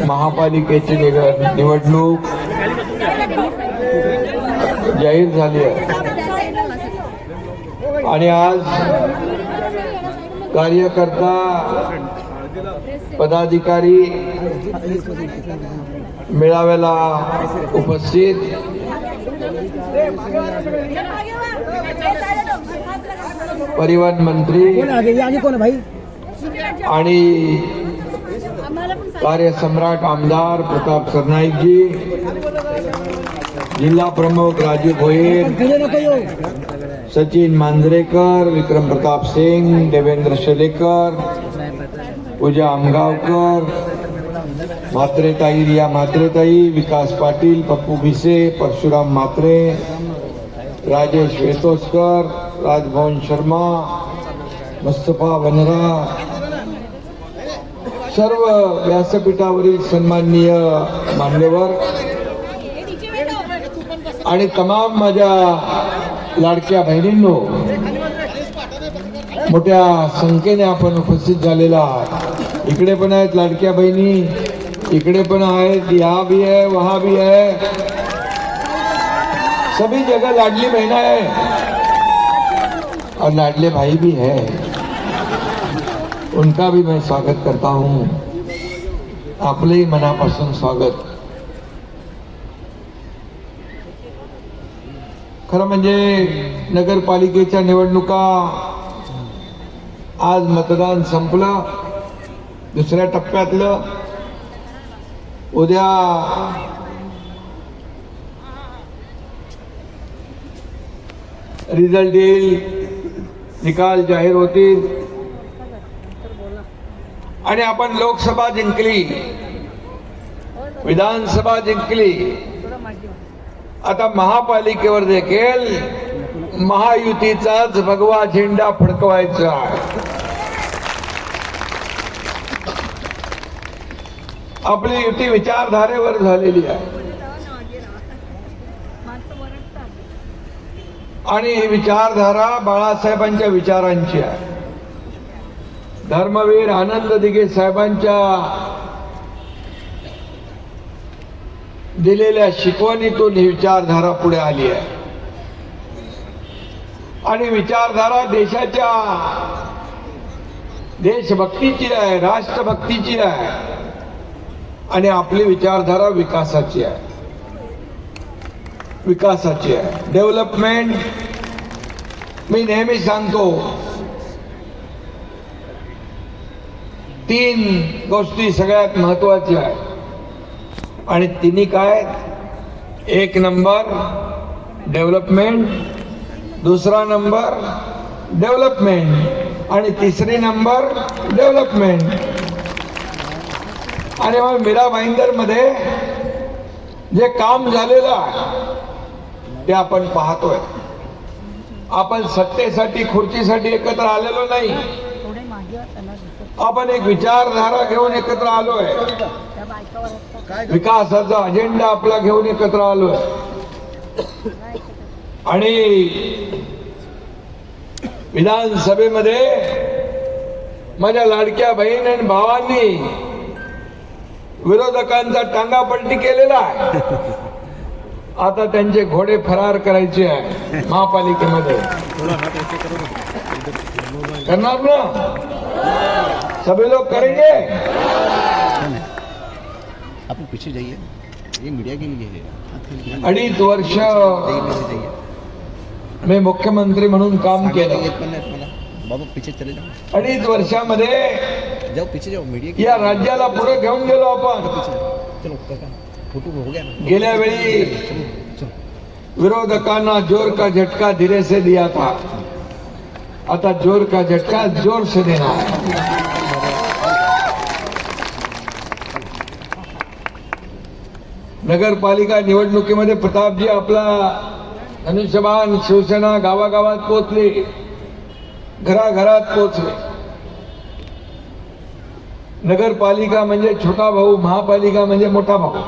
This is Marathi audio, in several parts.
महापालिकेची निवडणूक जाहीर झाली आहे आणि आज कार्यकर्ता पदाधिकारी मेळाव्याला उपस्थित परिवहन मंत्री आणि कार्यसम्राट आमदार प्रताप सरनाईकजी, जिल्हा प्रमुख राजू भोईर, सचिन मांजरेकर, विक्रम प्रताप सिंग, देवेंद्र शेलेकर, पूजा आमगावकर, म्हात्रेताई, रिया म्हात्रेताई, विकास पाटील, पप्पू भिसे, परशुराम म्हात्रे, राजेश वेतोस्कर, राजभवन शर्मा, मुस्तफा वनरा, सर्व व्यासपीठावरील सन्माननीय मान्यवर आणि तमाम माझ्या लाडक्या बहिणींनो, मोठ्या संख्येने आपण उपस्थित झालेला आहात. इकडे पण आहेत लाडक्या बहिणी, इकडे पण आहेत, यहाँ भी है, वहाँ भी है, सभी जगह लाडली बहना है और लाडले भाई भी है. उनका भी मैं स्वागत करता हूं. आपले मनापासून स्वागत. खरं म्हणजे नगरपालिकेच्या निवडणुका आज मतदान संपलं, दुसऱ्या टप्प्यातलं. उद्या रिझल्ट येईल, निकाल जाहीर होतील आणि आपण लोकसभा जिंकली, विधानसभा जिंकली. आता महापालिकेवर देखील महायुतीचाच भगवा झेंडा फडकवायचा. आपली युती विचारधारेवर झालेली आहे आणि ही विचारधारा बाळासाहेबांच्या विचारांची आहे. धर्मवीर आनंद दिघे साहेबांच्या दिलेल्या शिकवणीतून ही विचारधारा पुढे आली आहे आणि विचारधारा देशाच्या देशभक्तीची आहे, राष्ट्रभक्तीची आहे आणि आपली विचारधारा विकासाची आहे. विकासाची आहे, डेव्हलपमेंट. मी नेहमी सांगतो, 3 गोष्टी सगळ्यात महत्वाच्या आहेत आणि तिन्ही काय? 1 नंबर डेव्हलपमेंट, दुसरा नंबर डेव्हलपमेंट आणि तिसरी नंबर डेव्हलपमेंट. आणि मग मीरा भाईंदर मध्ये जे काम झालेलं आहे ते आपण पाहतोय. आपण सत्तेसाठी, खुर्चीसाठी एकत्र आलेलो नाही. आपण एक विचारधारा घेऊन एकत्र आलोय, विकासाचा अजेंडा आपला घेऊन एकत्र आलोय आणि विधानसभेमध्ये माझ्या लाडक्या बहीण आणि भावांनी विरोधकांचा टांगापलटी केलेला आहे. आता त्यांचे घोडे फरार करायचे आहे महापालिकेमध्ये. करणार ना? सभी लोग करेंगे. आप पीछे जाइए, ये मीडिया के लिए है. 2.5 वर्ष मी मुख्यमंत्री म्हणून काम केलं. बाबा पीछे चले जाओ. 2.5 वर्षामध्ये जाओ पीछे जाओ. मीडिया या राज्याला पुढे घेऊन गेलो आपण. चलो फोटो हो गया ना. गेल्या वेळी विरोधकांना जोर का झटका धीरे से दिया था, आता जोर का झटका जोर से देना है. नगरपालिका निवडणुकीमध्ये प्रतापजी आपला धनुष्यबाण शिवसेना गावागावात पोहोचली, घराघरात पोहोचले. नगरपालिका म्हणजे छोटा भाऊ, महापालिका म्हणजे मोठा भाऊ.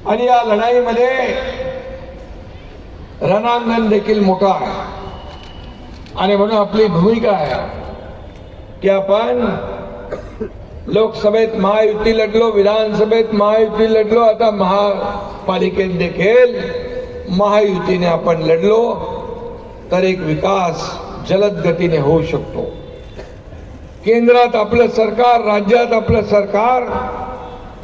आणि या लढाईमध्ये रणांगण देखील मोठा आहे. आणि म्हणून आपली भूमिका आहे की आपण लोकसभेत महायुती लढलो, विधानसभेत महायुती लढलो, आता महापालिकेत देखील महायुतीने आपण लढलो तर एक विकास जलद गतीने होऊ शकतो. केंद्रात आपलं सरकार, राज्यात आपलं सरकार,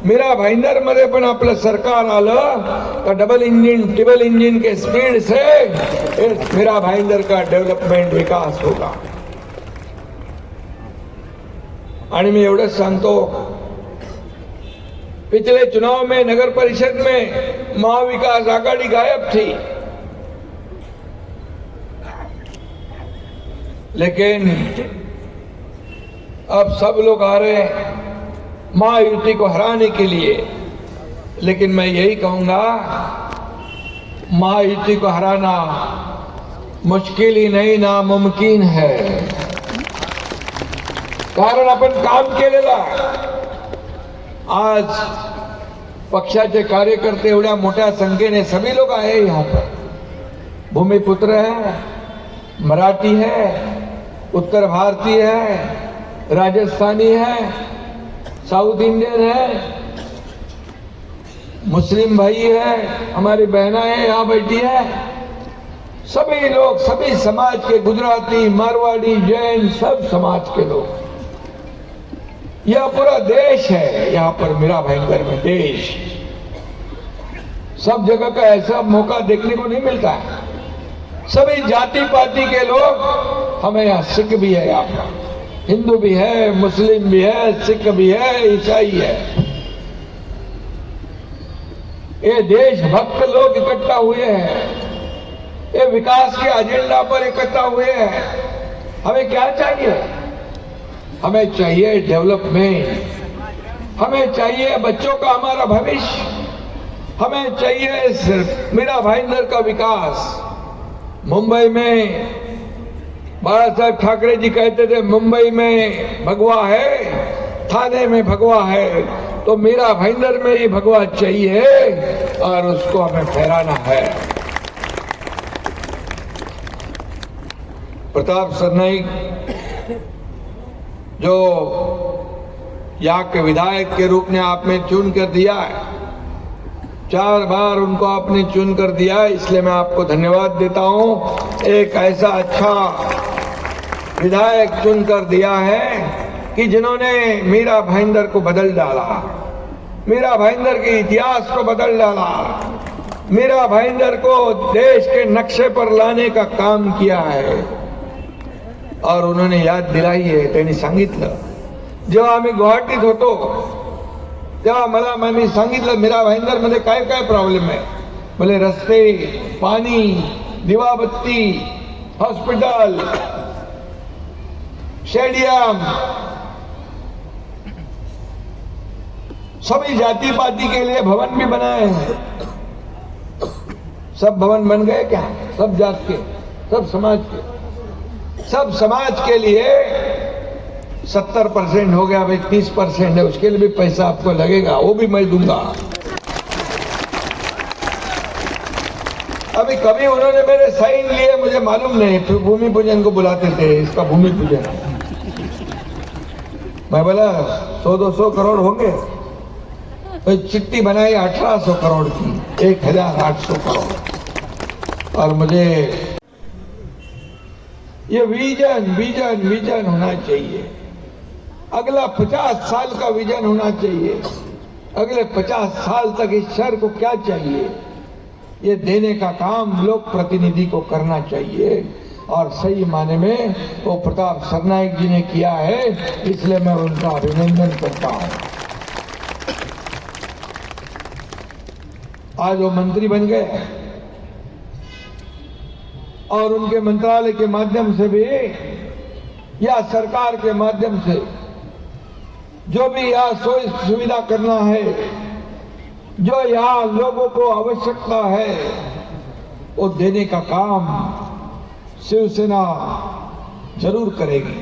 मीरा भाईंदर मध्ये पण आपलं सरकार आलं तर डबल इंजन ट्रिपल इंजन के स्पीड से मीरा भाईंदर का डेवलपमेंट विकास होगा. आणि मी एवढंच सांगतो, पिछले चुनाव में नगर परिषद में महाविकास आघाड़ी गायब थी, लेकिन अब सब लोग आ रहे हैं महायुति को हराने के लिए. लेकिन मैं यही कहूंगा, महायुति को हराना मुश्किल ही नहीं, नामुमकिन है. कारण आपण काम केलेलं आहे. आज पक्षाचे कार्यकर्ते एवढ्या मोठ्या संख्येने सभी लोग आए यहाँ पर. भूमिपुत्र है, मराठी है, उत्तर भारतीय है, राजस्थानी है, साउथ इंडियन है, मुस्लिम भाई है, हमारी बहना है यहाँ बैठी है. सभी लोग, सभी समाज के, गुजराती, मारवाड़ी, जैन, सब समाज के लोग. यह पूरा देश है यहाँ पर मीरा भाईंदर में. देश, सब जगह का ऐसा मौका देखने को नहीं मिलता है. सभी जाति पाति के लोग, हमें यहाँ सिख भी है, यहाँ पर हिंदू भी है, मुस्लिम भी है, सिख भी है, ईसाई है. ये देशभक्त लोग इकट्ठा हुए हैं, ये विकास के एजेंडा पर इकट्ठा हुए हैं. हमें क्या चाहिए? हमें चाहिए डेवलपमेंट, हमें चाहिए बच्चों का हमारा भविष्य, हमें चाहिए सिर्फ मीरा भाईंदर का विकास. मुंबई में बाला साहब ठाकरे जी कहते थे, मुंबई में भगवा है, थाने में भगवा है, तो मीरा भाईंदर में ही भगवा चाहिए और उसको हमें फहराना है. प्रताप सरनाईक जो यहाँ के विधायक के रूप में आपने चुन कर दिया है, 4 बार उनको आपने चुन कर दिया, इसलिए मैं आपको धन्यवाद देता हूं. एक ऐसा अच्छा विधायक चुन कर दिया है कि जिन्होंने मीरा भाईंदर को बदल डाला, मीरा भाईंदर के इतिहास को बदल डाला, मीरा भाईंदर को देश के नक्शे पर लाने का काम किया है. और उन्होंने याद दिलाई आहे. त्यांनी सांगितलं, जेव्हा आम्ही गुवाहाटीत होतो तेव्हा मला सांगितलं मीरा भाईंदर मध्ये काय काय प्रॉब्लेम आहे. बोले रस्ते, पाणी, दिवाबत्ती, हॉस्पिटल, स्टेडियम, सभी जाति पाति के लिए भवन भी बनाए हैं. सब भवन बन गए क्या? सब जात के, सब समाज के, सब समाज के लिए 70% हो गया. भाई 30% है, उसके लिए भी पैसा आपको लगेगा, वो भी मैं दूंगा. अभी कभी उन्होंने मेरे साइन लिए, मुझे मालूम नहीं, फिर भूमि पूजन को बुलाते थे, इसका भूमि पूजन. मैं बोला 100-200 करोड़ होंगे, तो चिट्ठी बनाई 1800 करोड़ की, 1800 करोड़. और मुझे ये विजन होना चाहिए. अगला 50 साल का विजन होना चाहिए. अगले 50 साल तक इस शहर को क्या चाहिए, ये देने का काम लोक प्रतिनिधि को करना चाहिए. और सही माने में वो प्रताप सरनाईक जी ने किया है, इसलिए मैं उनका अभिनंदन करता हूं. आज वो मंत्री बन गए और उनके मंत्रालय के माध्यम से भी या सरकार के माध्यम से जो भी यहाँ सुविधा करना है, जो यहाँ लोगों को आवश्यकता है, वो देने का काम शिवसेना जरूर करेगी.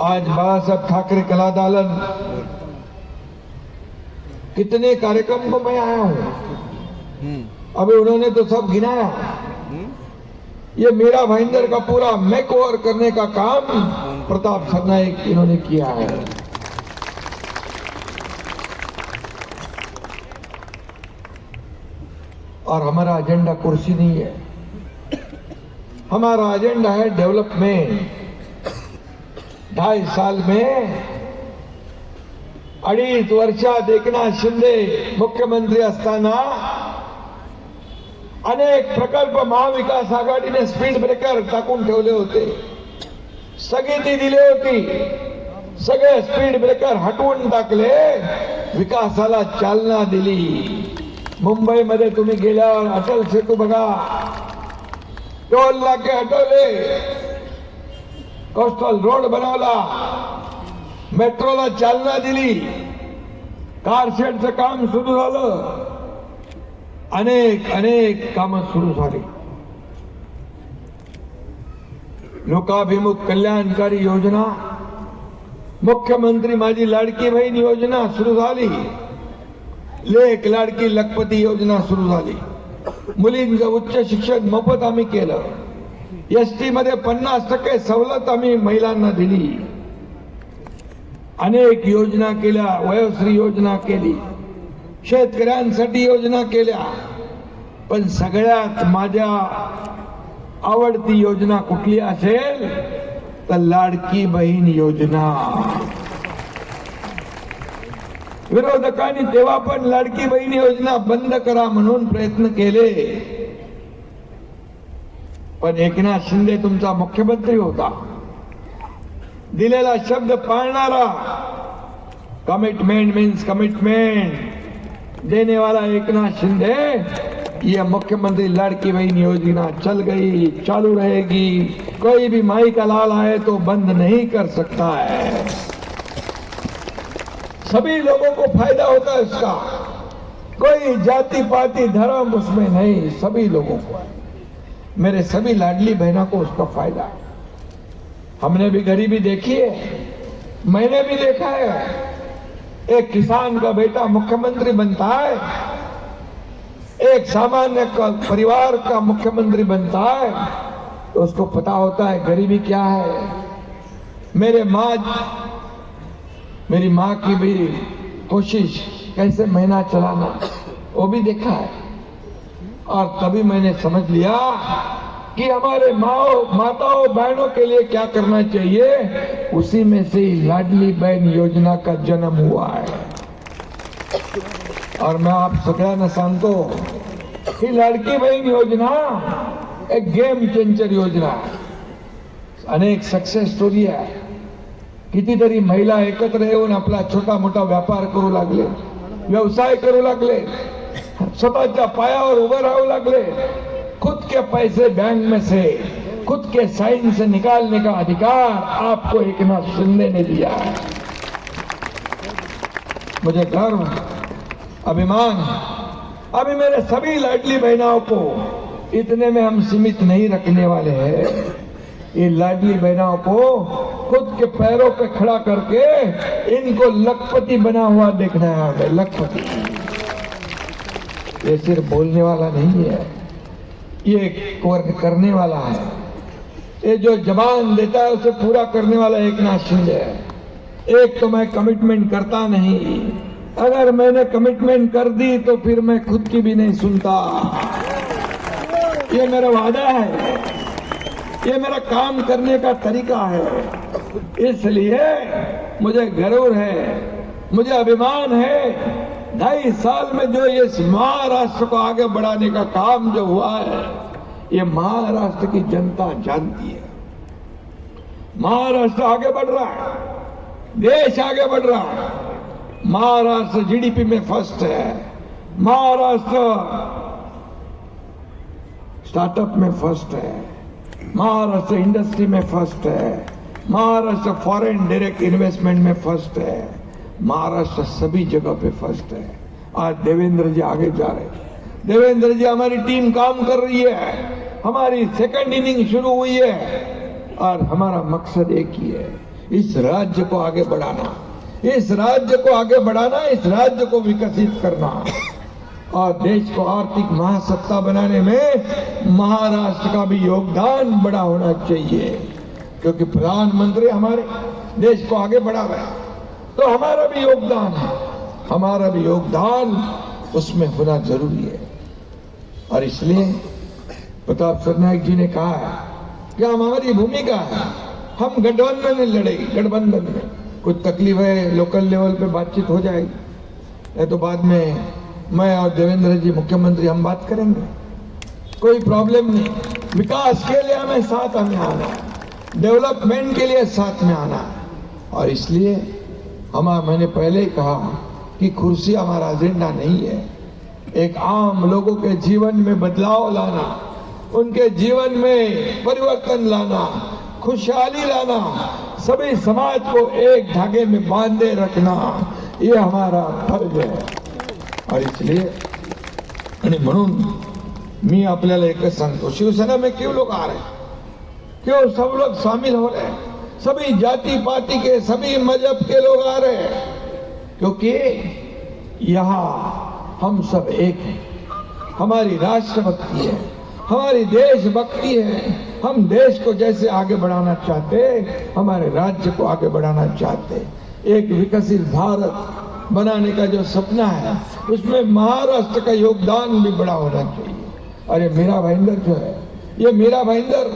आज बाला साहब ठाकरे कला दालन, कितने कार्यक्रम को मैं आया हूं, अभी उन्होंने तो सब गिनाया. ये मीरा भाईंदर का पूरा मेक ओवर करने का काम प्रताप सरनाईक इन्होंने किया है। और हमारा एजेंडा कुर्सी नहीं है, हमारा एजेंडा है डेवलपमेंट। 2.5 साल में 2.5 वर्षात एकनाथ शिंदे मुख्यमंत्री असताना अनेक प्रकल्प महाविकास आघाडीने स्पीड ब्रेकर टाकून ठेवले होते, स्थगिती दिली होती, सगळे स्पीड ब्रेकर हटवून टाकले, विकासाला चालना दिली। मुंबईमध्ये तुम्ही गेल्यावर अटल सेतू बघा, टोल नाके हटवले, कोस्टल रोड बनवला, मेट्रोला चालना दिली, कारशेडचं काम सुरू झालं, अनेक कामं सुरू झाली। लोकाभिमुख कल्याणकारी योजना, मुख्यमंत्री माझी लाडकी बहीण योजना सुरू झाली, लेक लाडकी लखपती योजना सुरू झाली, मुलींचं उच्च शिक्षण मोफत आम्ही केलं, एसटी मध्ये 50% सवलत आम्ही महिलांना दिली, अनेक योजना केल्या, वयोश्री योजना केली, शेतकऱ्यांसाठी योजना केल्या। पण सगळ्यात माझ्या आवडती योजना कुठली असेल तर लाडकी बहीण योजना। विरोधकांनी तेव्हा पण लाडकी बहीण योजना बंद करा म्हणून प्रयत्न केले, पण एकनाथ शिंदे तुमचा मुख्यमंत्री होता, दिलेला शब्द पाळणारा, कमिटमेंट मीन्स कमिटमेंट देने वाला एकनाथ शिंदे, ये मुख्यमंत्री लाडकी बहन योजना चल गई, चालू रहेगी, कोई भी माई का लाल आए तो बंद नहीं कर सकता है। सभी लोगों को फायदा होता है इसका, कोई जाति पाति धर्म उसमें नहीं, सभी लोगों को, मेरे सभी लाडली बहनों को उसका फायदा है। हमने भी गरीबी देखी है, मैंने भी देखा है, एक किसान का बेटा मुख्यमंत्री बनता है, एक सामान्य परिवार का मुख्यमंत्री बनता है, तो उसको पता होता है गरीबी क्या है। मेरी माँ की भी कोशिश कैसे महीना चलाना वो भी देखा है, और तभी मैंने समझ लिया कि हमारे माताओं बहनों के लिए क्या करना चाहिए। उसी में से लाडली बहन योजना का जन्म हुआ है। और मैं आप सगळ्यांना सांगतो ही लाडकी बहीण योजना एक गेम चेंजर योजना आहे, अनेक सक्सेस स्टोरी आहे। कितीतरी महिला एकत्र येऊन आपला छोटा मोठा व्यापार करू लागले, व्यवसाय करू लागले, स्वतःच्या पायावर उभं राहू लागले, खुद के पैसे बैंक में से, खुद के साइन से निकालने का अधिकार आपको एकनाथ शिंदे ने दिया है। मुझे गर्व, अभिमान, अभी मेरे सभी लाडली बहनों को इतने में हम सीमित नहीं रखने वाले हैं। ये लाडली बहनों को खुद के पैरों पे खड़ा करके इनको लखपति बना हुआ देखना है हमें, लखपति। ये सिर्फ बोलने वाला नहीं है, ये वर्क करने वाला है। ये जो जबान देता है उसे पूरा करने वाला एकनाथ शिंदे है। एक तो मैं कमिटमेंट करता नहीं, अगर मैंने कमिटमेंट कर दी तो फिर मैं खुद की भी नहीं सुनता। ये मेरा वादा है, ये मेरा काम करने का तरीका है। इसलिए मुझे गर्व है, मुझे अभिमान है। 2.5 साल में जो ये महाराष्ट्र को आगे बढ़ाने का काम जो हुआ है, ये महाराष्ट्र की जनता जानती है। महाराष्ट्र आगे बढ़ रहा है, देश आगे बढ़ रहा है। महाराष्ट्र जीडीपी में फर्स्ट है, महाराष्ट्र स्टार्टअप में फर्स्ट है, महाराष्ट्र इंडस्ट्री में फर्स्ट है, महाराष्ट्र फॉरेन डायरेक्ट इन्वेस्टमेंट में फर्स्ट है, महाराष्ट्र सभी जगह पे फर्स्ट है। आज देवेंद्र जी आगे जा रहे हैं, देवेंद्र जी हमारी टीम काम कर रही है, हमारी सेकंड इनिंग शुरू हुई है, और हमारा मकसद एक ही है, इस राज्य को आगे बढ़ाना, इस राज्य को आगे बढ़ाना, इस राज्य को विकसित करना। और देश को आर्थिक महासत्ता बनाने में महाराष्ट्र का भी योगदान बड़ा होना चाहिए, क्योंकि प्रधानमंत्री हमारे देश को आगे बढ़ा रहे हैं, तो हमारा भी योगदान है, हमारा भी योगदान उसमें होना जरूरी है। और इसलिए प्रताप सरनाईक जी ने कहा है कि हमारी भूमिका है, हम गठबंधन में लड़ेंगे, गठबंधन में कुछ तकलीफ है लोकल लेवल पे बातचीत हो जाएगी, नहीं तो बाद में मैं और देवेंद्र जी मुख्यमंत्री हम बात करेंगे, कोई प्रॉब्लम नहीं। विकास के लिए हमें साथ हमें आना है, डेवलपमेंट के लिए साथ में आना है। और इसलिए मैंने पहले ही कहा कि कुर्सी हमारा एजेंडा नहीं है, एक आम लोगों के जीवन में बदलाव लाना, उनके जीवन में परिवर्तन लाना, खुशहाली लाना, सभी समाज को एक धागे में बांधे रखना, ये हमारा फर्ज है। और इसलिए आणि म्हणून मी आपल्याला एकच सांगतो, शिवसेना में क्यों लोग आ रहे हैं, क्यों सब लोग शामिल हो रहे हैं, सभी जाति पाति के सभी मजहब के लोग आ रहे हैं, क्योंकि यहाँ हम सब एक हैं, हमारी राष्ट्रभक्ति है, हमारी देशभक्ति है, हम देश को जैसे आगे बढ़ाना चाहते, हमारे राज्य को आगे बढ़ाना चाहते, एक विकसित भारत बनाने का जो सपना है उसमें महाराष्ट्र का योगदान भी बड़ा होना चाहिए। अरे मेरा भाईंदर जो है, ये मेरा भाईंदर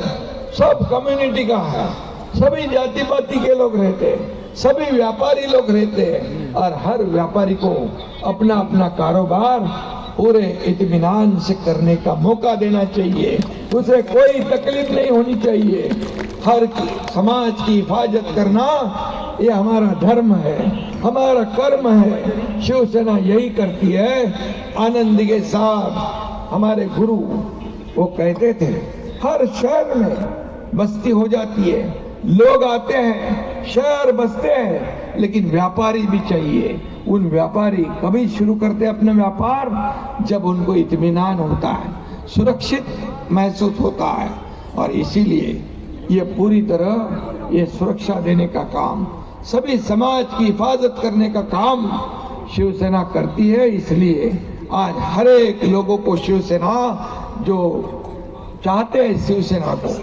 सब कम्युनिटी का है, सभी जाति पाति के लोग रहते हैं, सभी व्यापारी लोग रहते हैं, और हर व्यापारी को अपना अपना कारोबार पूरे इत्मीनान से करने का मौका देना चाहिए, उसे कोई तकलीफ नहीं होनी चाहिए। हर समाज की हिफाजत करना ये हमारा धर्म है, हमारा कर्म है, शिवसेना यही करती है। आनंद के साथ हमारे गुरु वो कहते थे, हर शहर में बस्ती हो जाती है, लोग आते हैं, शहर बसते हैं, लेकिन व्यापारी भी चाहिए। उन व्यापारी कभी शुरू करते अपना व्यापार जब उनको इत्मीनान होता है, सुरक्षित महसूस होता है, और इसीलिए ये पूरी तरह ये सुरक्षा देने का काम, सभी समाज की हिफाजत करने का काम शिवसेना करती है। इसलिए आज हर एक लोगों को शिवसेना जो चाहते हैं, शिवसेना को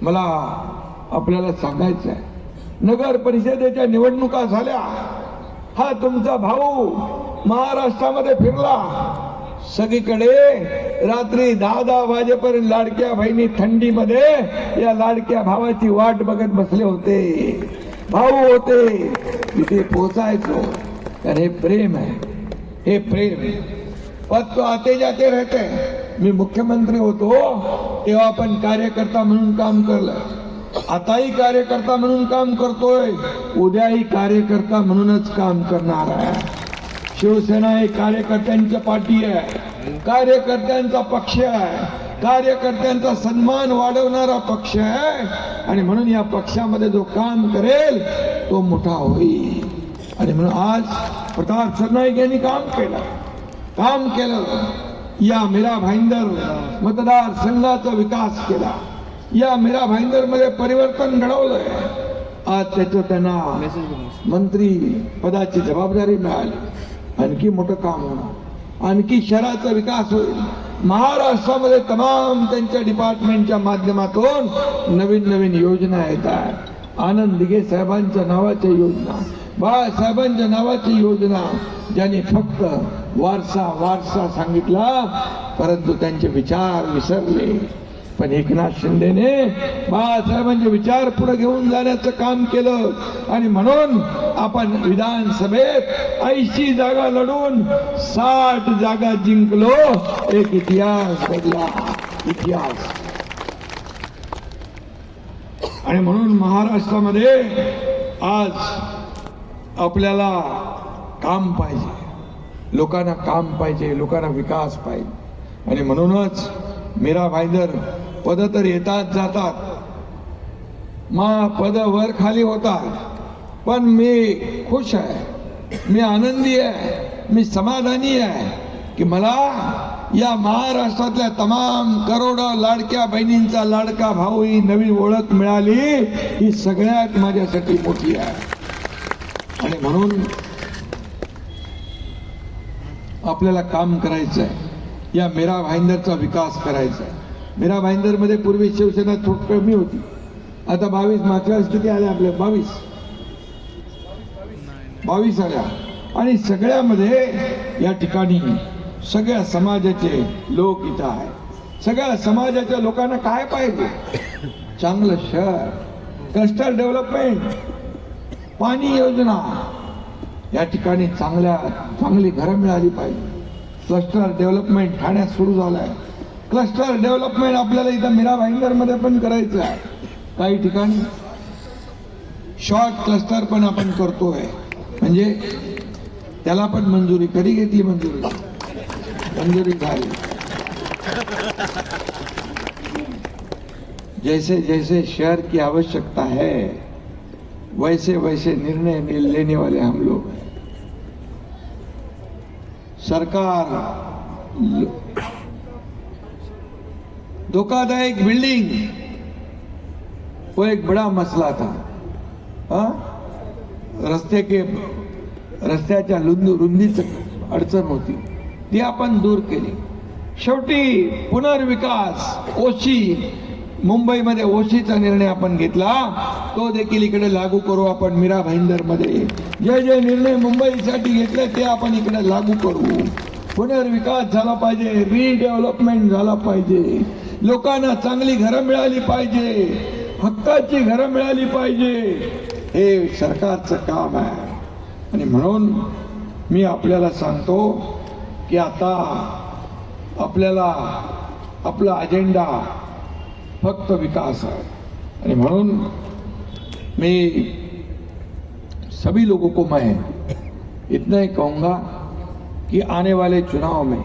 मला आपल्याला सांगायचं आहे, नगर परिषदेच्या निवडणुका झाल्या, हा तुमचा भाऊ महाराष्ट्रामध्ये फिरला, सगळीकडे रात्री 10-10 वाजेपर्यंत लाडक्या बहिणी थंडीमध्ये या लाडक्या भावाची वाट बघत बसले होते, भाऊ होते, तिथे पोहोचायचो, तर हे प्रेम आहे, हे प्रेम। पद तो आते जाते रहते हैं, मी मुख्यमंत्री होतो तेव्हा आपण कार्यकर्ता म्हणून काम केलं, आताही कार्यकर्ता म्हणून काम करतोय, उद्याही कार्यकर्ता म्हणूनच काम करणार आहे। शिवसेना ही कार्यकर्त्यांची पार्टी आहे, कार्यकर्त्यांचा पक्ष आहे, कार्यकर्त्यांचा सन्मान वाढवणारा पक्ष आहे, आणि म्हणून या पक्षामध्ये जो काम करेल तो मोठा होईल। आणि म्हणून आज प्रताप सरनाईक यांनी काम केलं, या मीरा भाईंदर मतदारसंघाचा विकास केला, या मीरा भाईंदर मध्ये परिवर्तन घडवलंय। आज त्याचं त्यांना मंत्री पदाची जबाबदारी मिळाली, आणखी मोठं काम होणार, आणखी शहराचा विकास होईल। महाराष्ट्रामध्ये तमाम त्यांच्या डिपार्टमेंटच्या माध्यमातून नवीन नवीन योजना येत आहेत, आनंद दिघे साहेबांच्या नावाच्या योजना, बाळासाहेबांच्या नावाची योजना, ज्यांनी फक्त वारसा सांगितला, परंतु त्यांचे विचार विसरले। पण एकनाथ शिंदेने बाळासाहेबांचे विचार पुढे घेऊन जाण्याचं काम केलं, आणि म्हणून आपण विधानसभेत 80 जागा लढून 60 जागा जिंकलो, एक इतिहास घडला, इतिहास। आणि म्हणून महाराष्ट्रामध्ये आज आपल्याला काम पाहिजे, लोकांना काम पाहिजे, लोकांना विकास पाहिजे, आणि म्हणूनच मीरा भाईंदर पद तर येतात जातात, पद वर खाली होतात, पण मी खुश आहे, मी आनंदी आहे, मी समाधानी आहे की मला या महाराष्ट्रातल्या तमाम करोडो लाडक्या बहिणींचा लाडका भाऊ ही नवी ओळख मिळाली, ही सगळ्यात माझ्यासाठी मोठी आहे। आणि म्हणून आपल्याला काम करायचं आहे, या मीरा भाईंदरचा विकास करायचा आहे. मीरा भाईंदरमध्ये पूर्वी शिवसेना थोडी कमी होती, आता 22 मागच्या वेळेस किती आल्या आपल्या 22 आल्या. आणि सगळ्यामध्ये या ठिकाणी सगळ्या समाजाचे लोक इथं आहेत. सगळ्या समाजाच्या लोकांना काय पाहिजे? चांगलं शहर, क्लस्टर डेव्हलपमेंट, पाणी योजना, या ठिकाणी चांगली घरं मिळाली पाहिजे. क्लस्टर डेव्हलपमेंट ठाण्यात सुरू झालं आहे. क्लस्टर डेव्हलपमेंट आपल्याला इथं मीरा भाईंदरमध्ये पण करायचं आहे. काही ठिकाणी शॉर्ट क्लस्टर पण आपण करतोय, म्हणजे त्याला पण मंजुरी कधी घेतली, मंजुरी झाली. जैसे जैसे शहर की आवश्यकता है वैसे वैसे निर्णय लेने वाले हम लोग हैं. सरकार धोखादायक बिल्डिंग वो एक बड़ा मसला था. रस्त्याच्या रुंदीच अडचण होती, ती आपण दूर केली. शेवटी पुनर्विकास ओशी, मुंबईमध्ये ओशीचा निर्णय आपण घेतला, तो देखील इकडे लागू करू आपण मीरा भाईंदरमध्ये. जे जे निर्णय मुंबईसाठी घेतले ते आपण इकडे लागू करू. पुनर्विकास झाला पाहिजे, रिडेव्हलपमेंट झाला पाहिजे, लोकांना चांगली घरं मिळाली पाहिजे, हक्काची घरं मिळाली पाहिजे. हे सरकारचं काम आहे. आणि म्हणून मी आपल्याला सांगतो की आता आपल्याला आपला अजेंडा फक्त विकास है. आणि म्हणून मैं सभी लोगों को मैं इतना ही कहूँगा कि आने वाले चुनाव में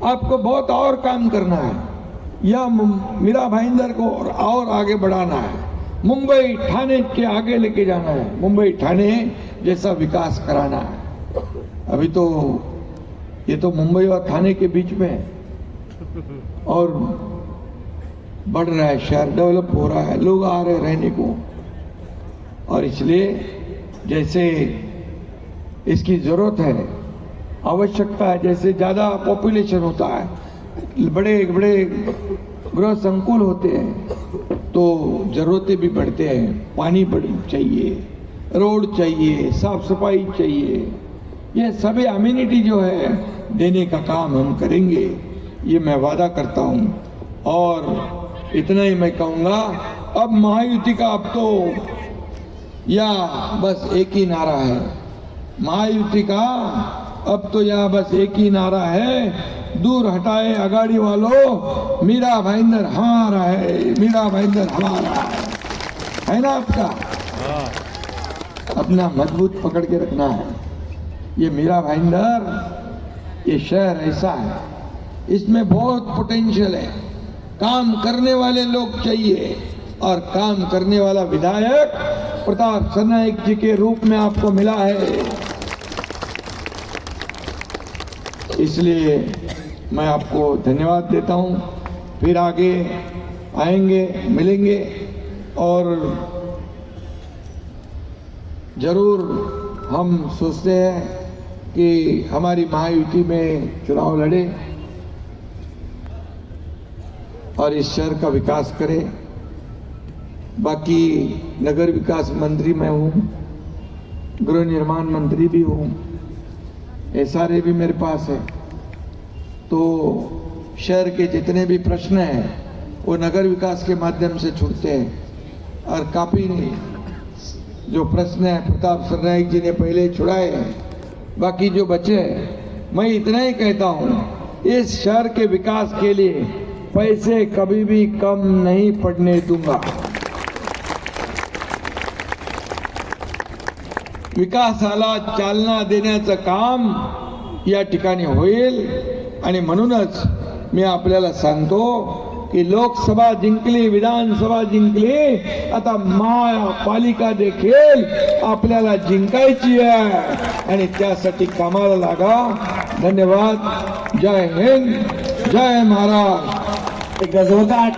आपको बहुत और काम करना है, या मीरा भाईंदर को और आगे बढ़ाना है, मुंबई ठाणे के आगे लेके जाना है, मुंबई ठाणे जैसा विकास कराना है. अभी तो ये तो मुंबई और ठाणे के बीच में है और बढ़ रहा है, शहर डेवलप हो रहा है, लोग आ रहे रहने को. और इसलिए जैसे इसकी ज़रूरत है, आवश्यकता है, जैसे ज़्यादा पॉपुलेशन होता है, बड़े बड़े गृह संकुल होते हैं, तो ज़रूरतें भी बढ़ते हैं. पानी चाहिए, रोड चाहिए, साफ सफाई चाहिए, ये सभी अम्यूनिटी जो है देने का काम हम करेंगे, ये मैं वादा करता हूँ. और इतना ही मैं कहूँगा, अब महायुति का अब तो या बस एक ही नारा है, महायुति का अब तो यहाँ बस एक ही नारा है, दूर हटाए अगाड़ी वालों, मीरा भाईंदर हमारा है, मीरा भाईंदर हमारा है ना आपका. अपना मजबूत पकड़ के रखना है. ये मीरा भाईंदर, ये शहर ऐसा है, इसमें बहुत पोटेंशियल है. काम करने वाले लोग चाहिए, और काम करने वाला विधायक प्रताप सरनाईक जी के रूप में आपको मिला है. इसलिए मैं आपको धन्यवाद देता हूँ. फिर आगे आएंगे, मिलेंगे, और जरूर हम सोचते हैं कि हमारी महायुति में चुनाव लड़े और इस शहर का विकास करें. बाकी नगर विकास मंत्री मैं हूँ, गृह निर्माण मंत्री भी हूँ, SRA भी मेरे पास है. तो शहर के जितने भी प्रश्न हैं वो नगर विकास के माध्यम से छूटते हैं. और काफ़ी जो प्रश्न है प्रताप सरनाईक जी ने पहले छुड़ाए हैं, बाकी जो बचे हैं, मैं इतना ही कहता हूँ, इस शहर के विकास के लिए पैसे कभी भी कम नहीं पड़ने दूंगा. विकासाला चालना देण्याचं काम या ठिकाणी होईल. आणि म्हणूनच मी आपल्याला सांगतो की लोकसभा जिंकली, विधानसभा जिंकली, आता महापालिका देखील आपल्याला जिंकायची आहे, आणि त्यासाठी कामाला लागा. धन्यवाद. जय हिंद, जय महाराष्ट्र. एक गजवता